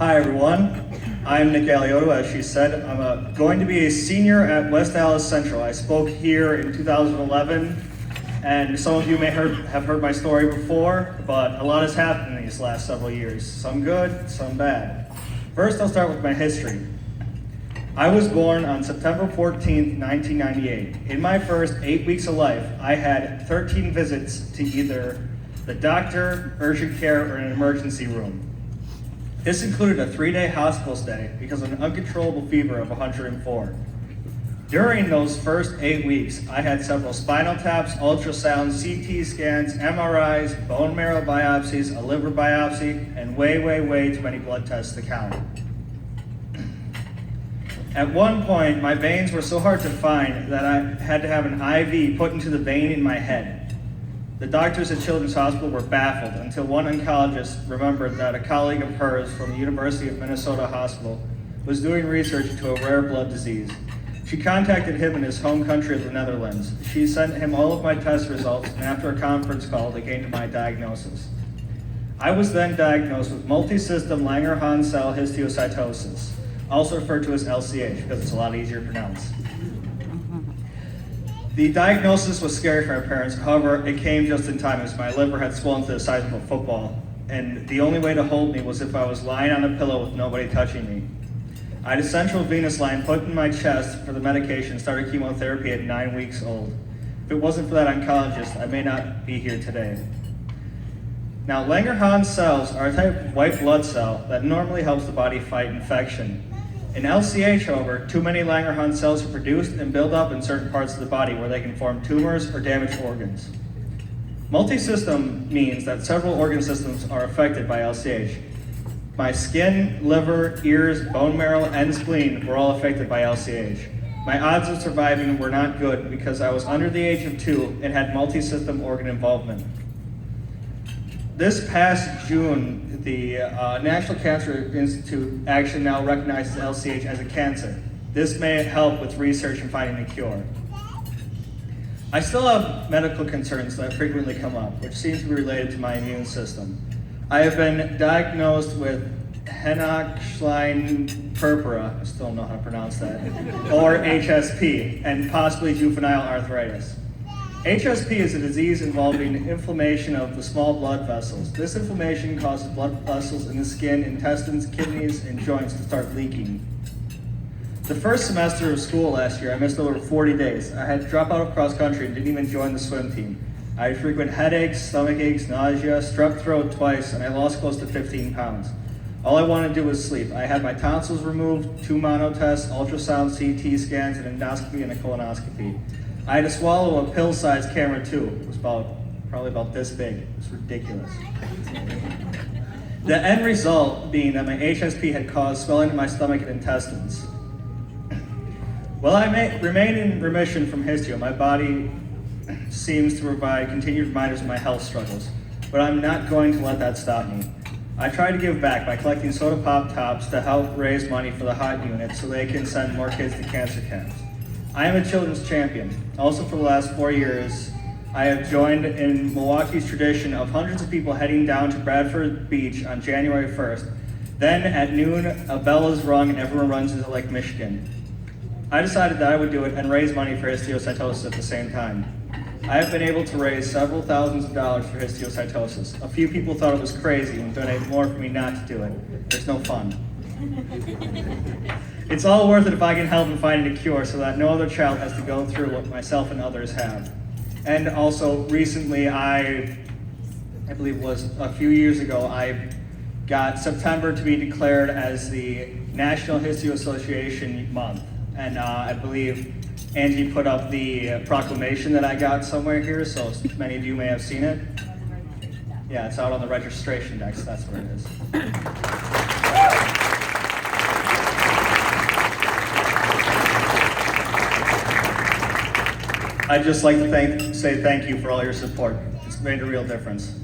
Hi everyone, I'm Nick Alioto. As she said, I'm going to be a senior at West Dallas Central. I spoke here in 2011, and some of you may have heard my story before, but a lot has happened in these last several years. Some good, some bad. First, I'll start with my history. I was born on September 14th, 1998. In my first 8 weeks of life, I had 13 visits to either the doctor, urgent care, or an emergency room. This included a 3-day hospital stay because of an uncontrollable fever of 104. During those first 8 weeks, I had several spinal taps, ultrasounds, CT scans, MRIs, bone marrow biopsies, a liver biopsy, and way too many blood tests to count. At one point, my veins were so hard to find that I had to have an IV put into the vein in my head. The doctors at Children's Hospital were baffled until one oncologist remembered that a colleague of hers from the University of Minnesota Hospital was doing research into a rare blood disease. She contacted him in his home country of the Netherlands. She sent him all of my test results, and after a conference call, they gained my diagnosis. I was then diagnosed with multisystem Langerhans cell histiocytosis, also referred to as LCH because it's a lot easier to pronounce. The diagnosis was scary for my parents. However, it came just in time as my liver had swollen to the size of a football, and the only way to hold me was if I was lying on a pillow with nobody touching me. I had a central venous line put in my chest for the medication, started chemotherapy at 9 weeks old. If it wasn't for that oncologist, I may not be here today. Now, Langerhans cells are a type of white blood cell that normally helps the body fight infection. In LCH, however, too many Langerhans cells are produced and build up in certain parts of the body where they can form tumors or damage organs. Multisystem means that several organ systems are affected by LCH. My skin, liver, ears, bone marrow, and spleen were all affected by LCH. My odds of surviving were not good because I was under the age of 2 and had multisystem organ involvement. This past June, the National Cancer Institute actually now recognizes LCH as a cancer. This may help with research and finding a cure. I still have medical concerns that frequently come up, which seem to be related to my immune system. I have been diagnosed with Henoch-Schlein purpura, I still don't know how to pronounce that, or HSP, and possibly juvenile arthritis. HSP is a disease involving inflammation of the small blood vessels. This inflammation causes blood vessels in the skin, intestines, kidneys, and joints to start leaking. The first semester of school last year, I missed over 40 days. I had to drop out of cross country and didn't even join the swim team. I had frequent headaches, stomach aches, nausea, strep throat twice, and I lost close to 15 pounds. All I wanted to do was sleep. I had my tonsils removed, 2 mono tests, ultrasound, CT scans, an endoscopy, and a colonoscopy. I had to swallow a pill-sized camera too. It was probably about this big. It was ridiculous. The end result being that my HSP had caused swelling in my stomach and intestines. While I may remain in remission from histio, my body seems to provide continued reminders of my health struggles, but I'm not going to let that stop me. I try to give back by collecting soda pop tops to help raise money for the hot unit so they can send more kids to cancer camps. I am a children's champion. Also for the last 4 years, I have joined in Milwaukee's tradition of hundreds of people heading down to Bradford Beach on January 1st. Then at noon, a bell is rung and everyone runs into Lake Michigan. I decided that I would do it and raise money for histiocytosis at the same time. I have been able to raise several thousands of dollars for histiocytosis. A few people thought it was crazy and donated more for me not to do it. It's no fun. It's all worth it if I can help in finding a cure so that no other child has to go through what myself and others have. And also recently, I believe it was a few years ago, I got September to be declared as the National Histio Association Month. And I believe Angie put up the proclamation that I got somewhere here, so many of you may have seen it. Yeah, it's out on the registration desk, that's where it is. I'd just like to say thank you for all your support. It's made a real difference.